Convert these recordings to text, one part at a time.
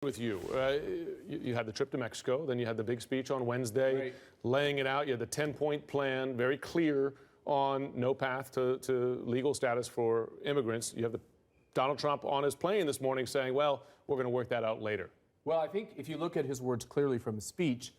With you. You had the trip to Mexico, then you had the big speech on Wednesday, right, laying it out. You had the 10-point plan, very clear on no path to legal status for immigrants. You have Donald Trump on his plane this morning saying, well, we're going to work that out later. Well, I think if you look at his words clearly from his speech,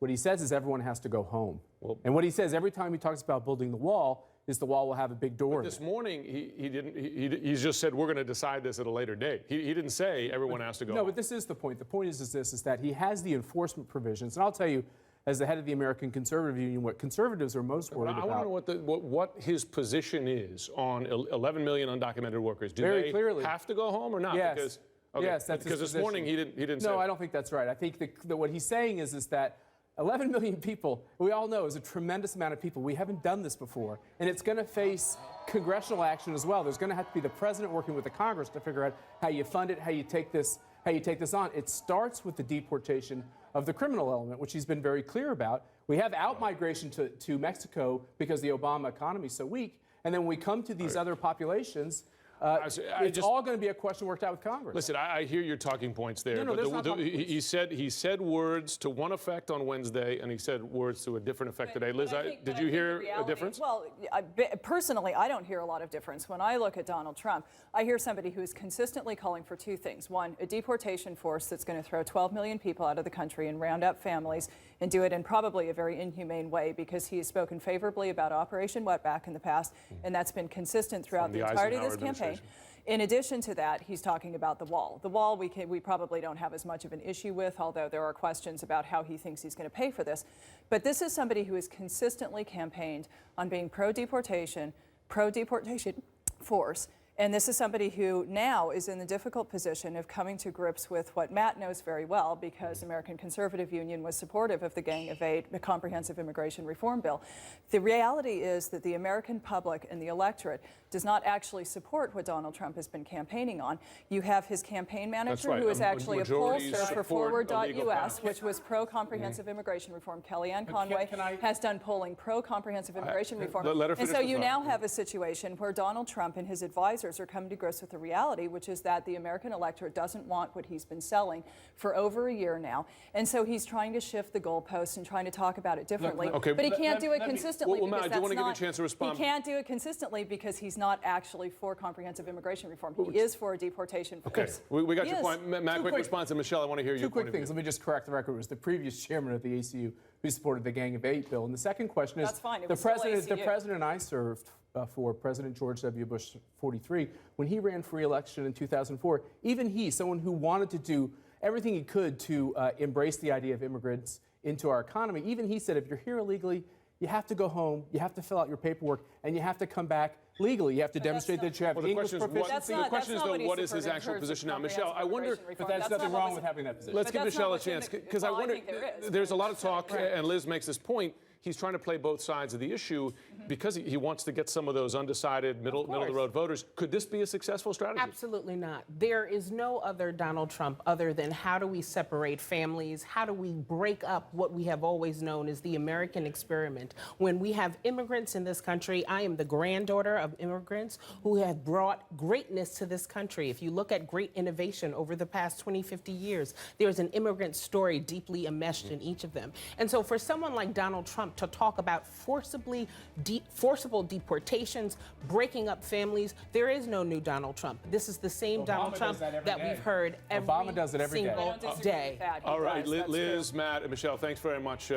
what he says is everyone has to go home. Well, and what he says every time he talks about building the wall is the wall will have a big door in it. This morning, he just said we're going to decide this at a later date. He didn't say everyone has to go No, home. but this is the point. The point is that he has the enforcement provisions. And I'll tell you, as the head of the American Conservative Union, what conservatives are most worried about. I want to know what his position is on 11 million undocumented workers. Do Very they clearly have to go home or not? Yes. Because, okay, yes, that's because his this morning he didn't say. No, I don't think that's right. I think that what he's saying is that 11 million people, we all know, is a tremendous amount of people. We haven't done this before, and it's going to face congressional action as well. There's going to have to be the president working with the Congress to figure out how you fund it, how you take this on. It starts with the deportation of the criminal element, which he's been very clear about. We have out-migration to Mexico because the Obama economy is so weak, and then when we come to these other populations, it's all going to be a question worked out with Congress. Listen, I hear your talking points there. No, but he said words to one effect on Wednesday, and he said words to a different effect today. Liz, did you hear a difference? Well, personally, I don't hear a lot of difference. When I look at Donald Trump, I hear somebody who is consistently calling for two things. One, a deportation force that's going to throw 12 million people out of the country and round up families and do it in probably a very inhumane way, because he has spoken favorably about Operation Wetback in the past, and that's been consistent throughout the entirety of this campaign. In addition to that, he's talking about the wall. The wall we probably don't have as much of an issue with, although there are questions about how he thinks he's going to pay for this. But this is somebody who has consistently campaigned on being pro-deportation force. And this is somebody who now is in the difficult position of coming to grips with what Matt knows very well, because American Conservative Union was supportive of the Gang of Eight, the comprehensive immigration reform bill. The reality is that the American public and the electorate does not actually support what Donald Trump has been campaigning on. You have his campaign manager, who is actually a pollster for Forward.us, which was pro-comprehensive immigration reform. Kellyanne Conway has done polling pro-comprehensive immigration reform. And so you now have a situation where Donald Trump and his advisors are coming to grips with the reality, which is that the American electorate doesn't want what he's been selling for over a year now. And so he's trying to shift the goalposts and trying to talk about it differently. But he can't do it consistently. Well, Matt, I do want to give you a chance to respond. He can't do it consistently because he's not actually for comprehensive immigration reform. He is for a deportation force. Okay, we got your point. Matt, quick response. And Michelle, I want to hear your point of view. Two quick things. Let me just correct the record. It was the previous chairman of the ACU who supported the Gang of Eight bill. And the second question is, that's fine. The president and I served for President George W. Bush 43 when he ran for re-election in 2004. Even he, someone who wanted to do everything he could to embrace the idea of immigrants into our economy, even he said, if you're here illegally, you have to go home, you have to fill out your paperwork, and you have to come back legally. You have to demonstrate that you have English proficiency. The question is, though, what is his actual position now? Michelle, I wonder... But there's nothing wrong with having that position. Let's give Michelle a chance, because I wonder... There's a lot of talk, and Liz makes this point. He's trying to play both sides of the issue because he wants to get some of those undecided middle-of-the-road voters. Could this be a successful strategy? Absolutely not. There is no other Donald Trump other than how do we separate families? How do we break up what we have always known as the American experiment? When we have immigrants in this country, I am the granddaughter of immigrants who have brought greatness to this country. If you look at great innovation over the past 20, 50 years, there's an immigrant story deeply enmeshed in each of them. And so for someone like Donald Trump to talk about forcible deportations, breaking up families, there is no new Donald Trump. This is the same Donald Trump that we've heard every single day. All right, Liz, Matt, and Michelle, thanks very much.